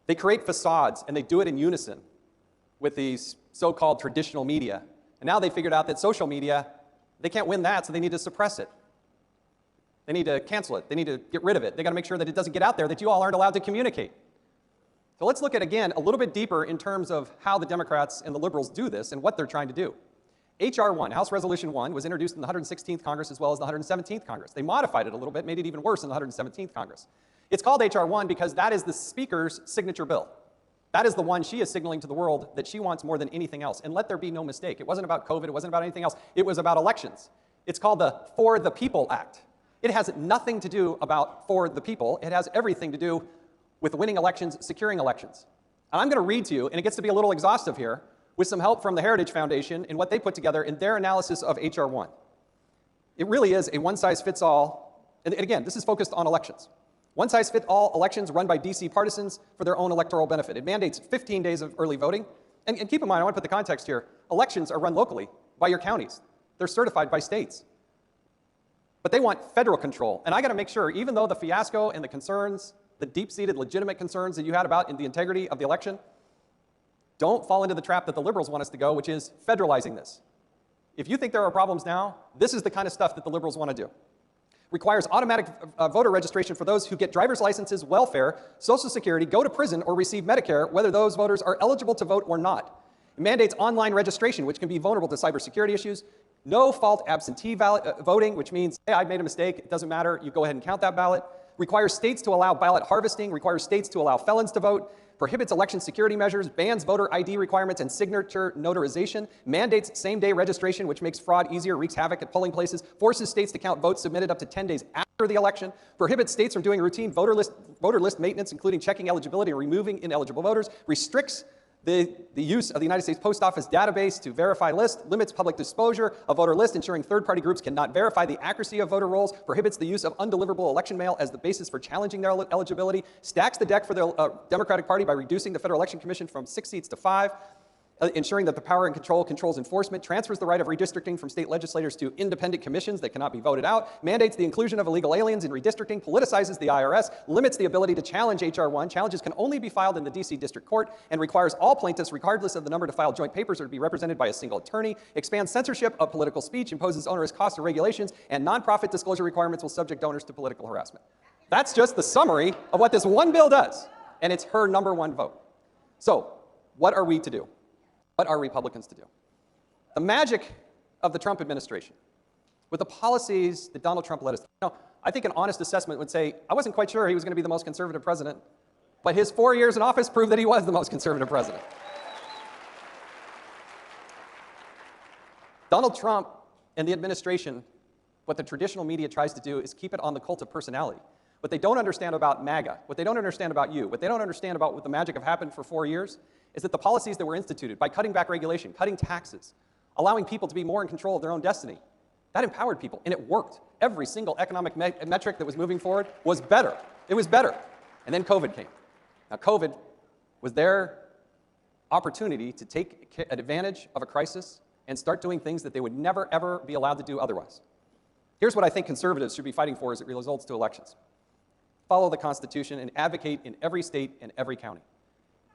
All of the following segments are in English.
They create facades, and they do it in unison with these so-called traditional media. And now they figured out that social media, they can't win that, so they need to suppress it. They need to cancel it. They need to get rid of it. They got to make sure that it doesn't get out there, that you all aren't allowed to communicate. So let's look at, again, a little bit deeper in terms of how the Democrats and the liberals do this and what they're trying to do. H.R. 1, House Resolution 1, was introduced in the 116th Congress as well as the 117th Congress. They modified it a little bit, made it even worse in the 117th Congress. It's called H.R. 1 because that is the Speaker's signature bill. That is the one she is signaling to the world that she wants more than anything else. And let there be no mistake, it wasn't about COVID, it wasn't about anything else, it was about elections. It's called the For the People Act. It has nothing to do about for the people, it has everything to do with winning elections, securing elections. And I'm going to read to you, and it gets to be a little exhaustive here, with some help from the Heritage Foundation in what they put together in their analysis of H.R. 1. It really is a one-size-fits-all, and again, this is focused on elections. One-size-fits-all elections run by DC partisans for their own electoral benefit. It mandates 15 days of early voting. And keep in mind, I want to put the context here, elections are run locally by your counties. They're certified by states. But they want federal control. And I got to make sure, even though the fiasco and the concerns, the deep-seated legitimate concerns that you had about the integrity of the election, don't fall into the trap that the liberals want us to go, which is federalizing this. If you think there are problems now, this is the kind of stuff that the liberals want to do. Requires automatic voter registration for those who get driver's licenses, welfare, Social Security, go to prison, or receive Medicare, whether those voters are eligible to vote or not. It mandates online registration, which can be vulnerable to cybersecurity issues. No fault absentee voting, which means, hey, I made a mistake, it doesn't matter, you go ahead and count that ballot. Requires states to allow ballot harvesting, requires states to allow felons to vote, prohibits election security measures, bans voter ID requirements and signature notarization, mandates same-day registration, which makes fraud easier, wreaks havoc at polling places, forces states to count votes submitted up to 10 days after the election, prohibits states from doing routine voter list maintenance, including checking eligibility and removing ineligible voters, restricts the use of the United States Post Office database to verify lists, limits public disclosure of voter lists, ensuring third-party groups cannot verify the accuracy of voter rolls, prohibits the use of undeliverable election mail as the basis for challenging their eligibility, stacks the deck for the Democratic Party by reducing the Federal Election Commission from 6 seats to 5, ensuring that the power and control controls enforcement, transfers the right of redistricting from state legislators to independent commissions that cannot be voted out, mandates the inclusion of illegal aliens in redistricting, politicizes the IRS, limits the ability to challenge H.R. 1, challenges can only be filed in the D.C. District Court, and requires all plaintiffs, regardless of the number, to file joint papers or to be represented by a single attorney, expands censorship of political speech, imposes onerous costs or regulations, and nonprofit disclosure requirements will subject donors to political harassment. That's just the summary of what this one bill does, and it's her #1 vote. So, what are we to do? What are Republicans to do? The magic of the Trump administration, with the policies that Donald Trump led us to. I think an honest assessment would say, I wasn't quite sure he was going to be the most conservative president, but his 4 years in office proved that he was the most conservative president. Donald Trump and the administration, what the traditional media tries to do is keep it on the cult of personality. What they don't understand about MAGA, what they don't understand about you, what they don't understand about what the magic of happened for 4 years, is that the policies that were instituted by cutting back regulation, cutting taxes, allowing people to be more in control of their own destiny, that empowered people, and it worked. Every single economic metric that was moving forward was better. It was better. And then COVID came. Now, COVID was their opportunity to take advantage of a crisis and start doing things that they would never, ever be allowed to do otherwise. Here's what I think conservatives should be fighting for as it results to elections. Follow the Constitution and advocate in every state and every county.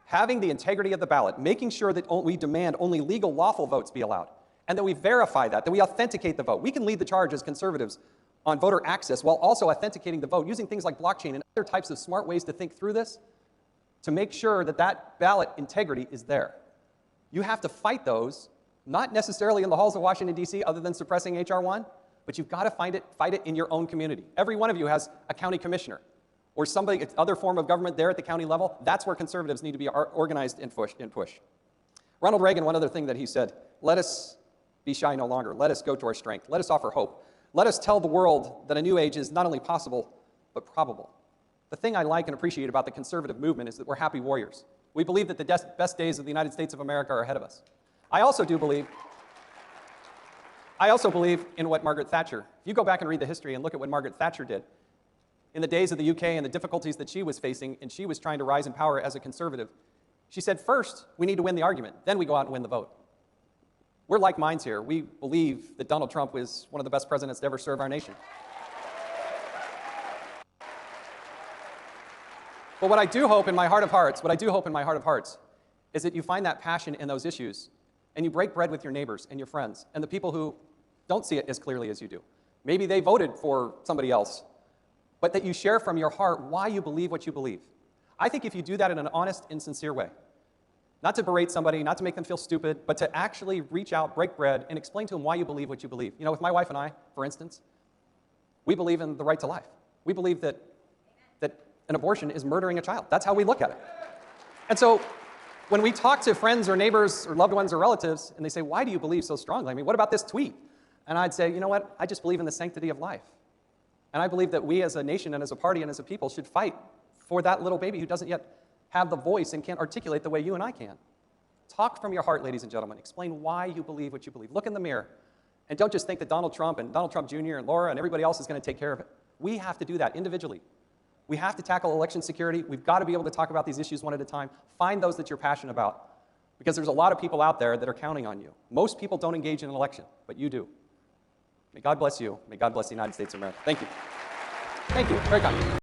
Having the integrity of the ballot, making sure that we demand only legal, lawful votes be allowed, and that we verify that we authenticate the vote. We can lead the charge as conservatives on voter access while also authenticating the vote, using things like blockchain and other types of smart ways to think through this to make sure that that ballot integrity is there. You have to fight those, not necessarily in the halls of Washington, D.C., other than suppressing H.R. 1, but you've got to fight it in your own community. Every one of you has a county commissioner or somebody, other form of government there at the county level. That's where conservatives need to be organized and push. Ronald Reagan, one other thing that he said, let us be shy no longer. Let us go to our strength. Let us offer hope. Let us tell the world that a new age is not only possible, but probable. The thing I like and appreciate about the conservative movement is that we're happy warriors. We believe that the best days of the United States of America are ahead of us. I also believe in what Margaret Thatcher. If you go back and read the history and look at what Margaret Thatcher did in the days of the UK and the difficulties that she was facing, and she was trying to rise in power as a conservative, she said, first, we need to win the argument. Then we go out and win the vote. We're like minds here. We believe that Donald Trump was one of the best presidents to ever serve our nation. But what I do hope in my heart of hearts, is that you find that passion in those issues, and you break bread with your neighbors and your friends and the people who don't see it as clearly as you do. Maybe they voted for somebody else, but that you share from your heart why you believe what you believe. I think if you do that in an honest and sincere way, not to berate somebody, not to make them feel stupid, but to actually reach out, break bread, and explain to them why you believe what you believe. You know, with my wife and I, for instance, we believe in the right to life. We believe that an abortion is murdering a child. That's how we look at it. And so when we talk to friends or neighbors or loved ones or relatives, and they say, why do you believe so strongly? I mean, what about this tweet? And I'd say, you know what? I just believe in the sanctity of life. And I believe that we as a nation and as a party and as a people should fight for that little baby who doesn't yet have the voice and can't articulate the way you and I can. Talk from your heart, ladies and gentlemen. Explain why you believe what you believe. Look in the mirror. And don't just think that Donald Trump and Donald Trump Jr. and Laura and everybody else is going to take care of it. We have to do that individually. We have to tackle election security. We've got to be able to talk about these issues one at a time. Find those that you're passionate about, because there's a lot of people out there that are counting on you. Most people don't engage in an election, but you do. May God bless you. May God bless the United States of America. Thank you. Thank you. Very kind.